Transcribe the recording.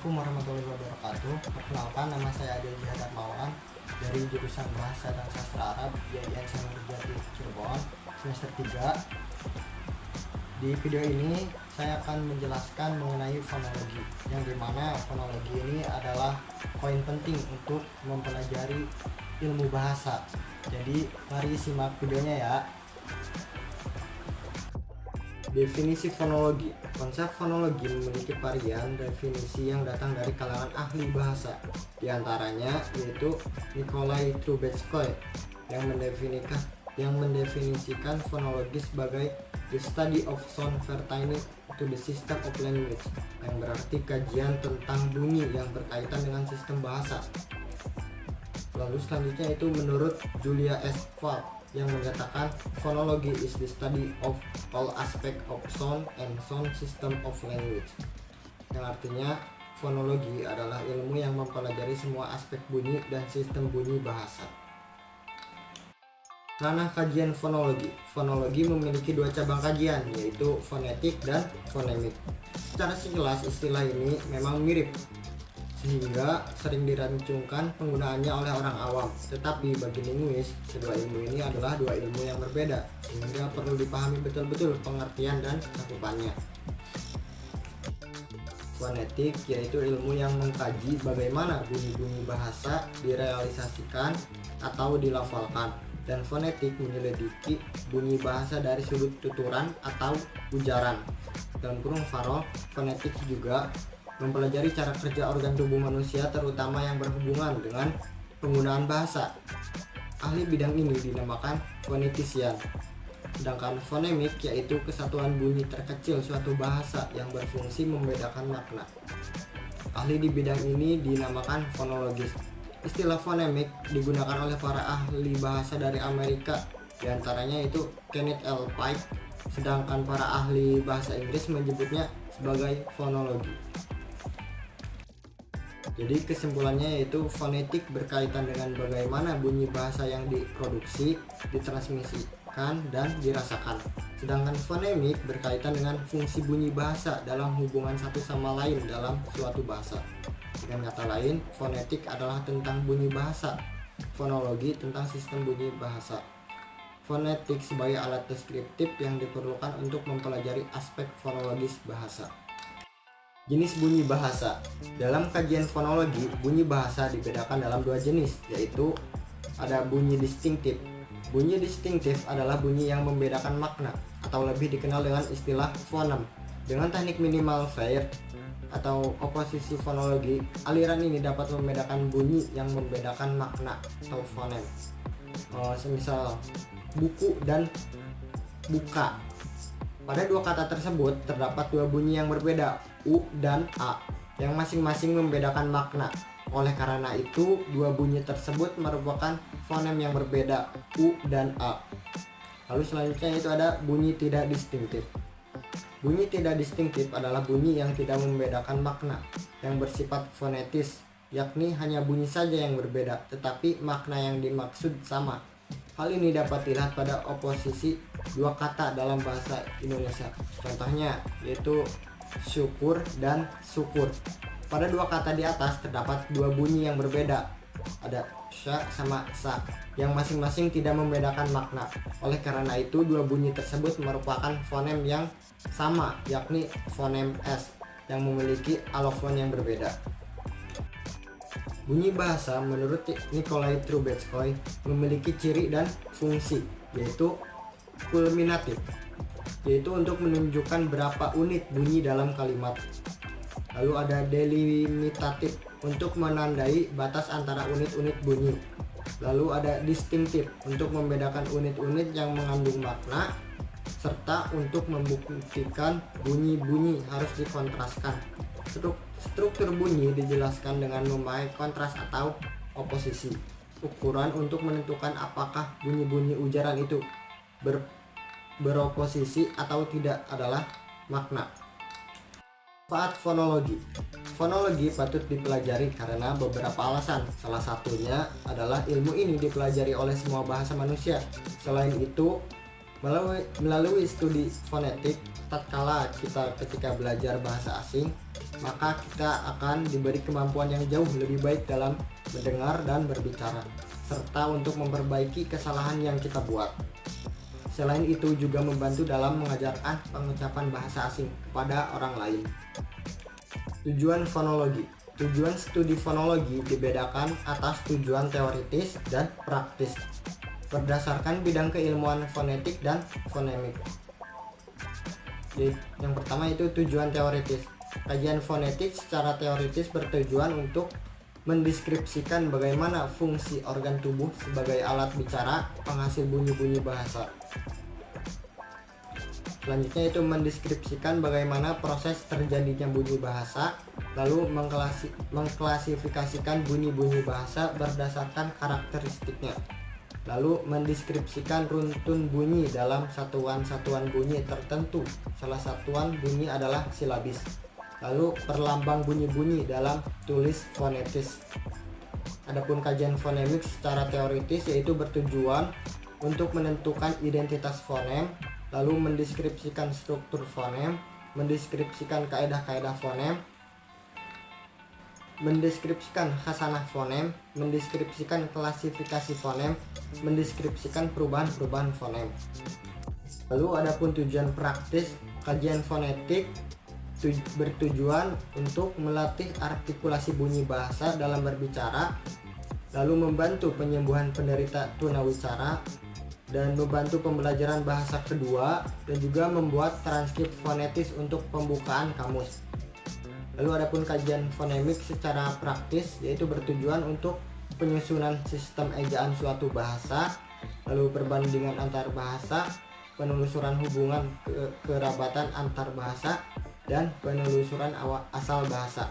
Assalamualaikum warahmatullahi wabarakatuh. Perkenalkan, nama saya Adil Darmawan dari jurusan Bahasa dan Sastra Arab IAIN Senurjati Cirebon semester 3. Di video ini saya akan menjelaskan mengenai fonologi, yang dimana fonologi ini adalah poin penting untuk mempelajari ilmu bahasa. Jadi mari simak videonya ya. Definisi fonologi. Konsep fonologi memiliki varian definisi yang datang dari kalangan ahli bahasa. Di antaranya yaitu Nikolai Trubetskoy yang mendefinisikan fonologi sebagai the study of sound pertaining to the system of language, yang berarti kajian tentang bunyi yang berkaitan dengan sistem bahasa. Lalu selanjutnya itu menurut Julia S. Falk yang menyatakan phonology is the study of all aspect of sound and sound system of language, yang artinya fonologi adalah ilmu yang mempelajari semua aspek bunyi dan sistem bunyi bahasa. Ranah kajian fonologi. Fonologi memiliki dua cabang kajian, yaitu fonetik dan fonemik. Secara sekilas istilah ini memang mirip, sehingga sering dirancungkan penggunaannya oleh orang awam. Tetapi bagi linguis, kedua ilmu ini adalah dua ilmu yang berbeda, sehingga perlu dipahami betul-betul pengertian dan cakupannya. Fonetik yaitu ilmu yang mengkaji bagaimana bunyi-bunyi bahasa direalisasikan atau dilafalkan, dan fonetik menyelidiki bunyi bahasa dari sudut tuturan atau ujaran. Dalam kurung farol, fonetik juga mempelajari cara kerja organ tubuh manusia, terutama yang berhubungan dengan penggunaan bahasa. Ahli bidang ini dinamakan fonetisian. Sedangkan fonemik yaitu kesatuan bunyi terkecil suatu bahasa yang berfungsi membedakan makna. Ahli di bidang ini dinamakan fonologis. Istilah fonemik digunakan oleh para ahli bahasa dari Amerika, diantaranya itu Kenneth L. Pike, sedangkan para ahli bahasa Inggris menyebutnya sebagai fonologi. Jadi kesimpulannya yaitu fonetik berkaitan dengan bagaimana bunyi bahasa yang diproduksi, ditransmisikan, dan dirasakan. Sedangkan fonemik berkaitan dengan fungsi bunyi bahasa dalam hubungan satu sama lain dalam suatu bahasa. Dengan kata lain, fonetik adalah tentang bunyi bahasa, fonologi tentang sistem bunyi bahasa. Fonetik sebagai alat deskriptif yang diperlukan untuk mempelajari aspek fonologis bahasa. Jenis bunyi bahasa. Dalam kajian fonologi, bunyi bahasa dibedakan dalam dua jenis, yaitu ada bunyi distintif. Bunyi distintif adalah bunyi yang membedakan makna, atau lebih dikenal dengan istilah fonem. Dengan teknik minimal Faire atau oposisi fonologi, aliran ini dapat membedakan bunyi yang membedakan makna atau fonem. Semisal buku dan buka. Pada dua kata tersebut terdapat dua bunyi yang berbeda, U dan A, yang masing-masing membedakan makna. Oleh karena itu, dua bunyi tersebut merupakan fonem yang berbeda, U dan A. Lalu selanjutnya itu ada bunyi tidak distintif. Bunyi tidak distintif adalah bunyi yang tidak membedakan makna, yang bersifat fonetis, yakni hanya bunyi saja yang berbeda, tetapi makna yang dimaksud sama. Hal ini dapat dilihat pada oposisi dua kata dalam bahasa Indonesia. Contohnya yaitu syukur dan syukur. Pada dua kata di atas terdapat dua bunyi yang berbeda. Ada sya sama sa, yang masing-masing tidak membedakan makna. Oleh karena itu, dua bunyi tersebut merupakan fonem yang sama, yakni fonem S, yang memiliki alofon yang berbeda. Bunyi bahasa menurut Nikolai Trubetskoy memiliki ciri dan fungsi, yaitu kulminatif, yaitu untuk menunjukkan berapa unit bunyi dalam kalimat. Lalu ada delimitatif, untuk menandai batas antara unit-unit bunyi. Lalu ada distinktif, untuk membedakan unit-unit yang mengandung makna, serta untuk membuktikan bunyi-bunyi harus dikontraskan. Struktur bunyi dijelaskan dengan memakai kontras atau oposisi. Ukuran untuk menentukan apakah bunyi-bunyi ujaran itu beroposisi atau tidak adalah makna. Manfaat fonologi. Fonologi patut dipelajari karena beberapa alasan. Salah satunya adalah ilmu ini dipelajari oleh semua bahasa manusia. Selain itu, Melalui studi fonetik, tatkala kita ketika belajar bahasa asing, maka kita akan diberi kemampuan yang jauh lebih baik dalam mendengar dan berbicara, serta untuk memperbaiki kesalahan yang kita buat. Selain itu juga membantu dalam mengajarkan pengucapan bahasa asing kepada orang lain. Tujuan fonologi. Tujuan studi fonologi dibedakan atas tujuan teoritis dan praktis berdasarkan bidang keilmuan fonetik dan fonemik. Jadi, yang pertama itu tujuan teoritis. Kajian fonetik secara teoritis bertujuan untuk mendeskripsikan bagaimana fungsi organ tubuh sebagai alat bicara penghasil bunyi-bunyi bahasa. Selanjutnya itu mendeskripsikan bagaimana proses terjadinya bunyi bahasa, lalu mengklasifikasikan bunyi-bunyi bahasa berdasarkan karakteristiknya, lalu mendeskripsikan runtun bunyi dalam satuan-satuan bunyi tertentu. Salah satuan bunyi adalah silabis, lalu perlambang bunyi-bunyi dalam tulis fonetis. Adapun kajian fonemik secara teoritis yaitu bertujuan untuk menentukan identitas fonem, lalu mendeskripsikan struktur fonem, mendeskripsikan kaedah-kaedah fonem, mendeskripsikan khasanah fonem, mendeskripsikan klasifikasi fonem, mendeskripsikan perubahan-perubahan fonem. Lalu adapun tujuan praktis, kajian fonetik bertujuan untuk melatih artikulasi bunyi bahasa dalam berbicara, lalu membantu penyembuhan penderita tunawicara, dan membantu pembelajaran bahasa kedua, dan juga membuat transkrip fonetis untuk pembukaan kamus. Lalu adapun kajian fonemik secara praktis yaitu bertujuan untuk penyusunan sistem ejaan suatu bahasa, lalu perbandingan antar bahasa, penelusuran hubungan kerabatan antar bahasa, dan penelusuran asal bahasa.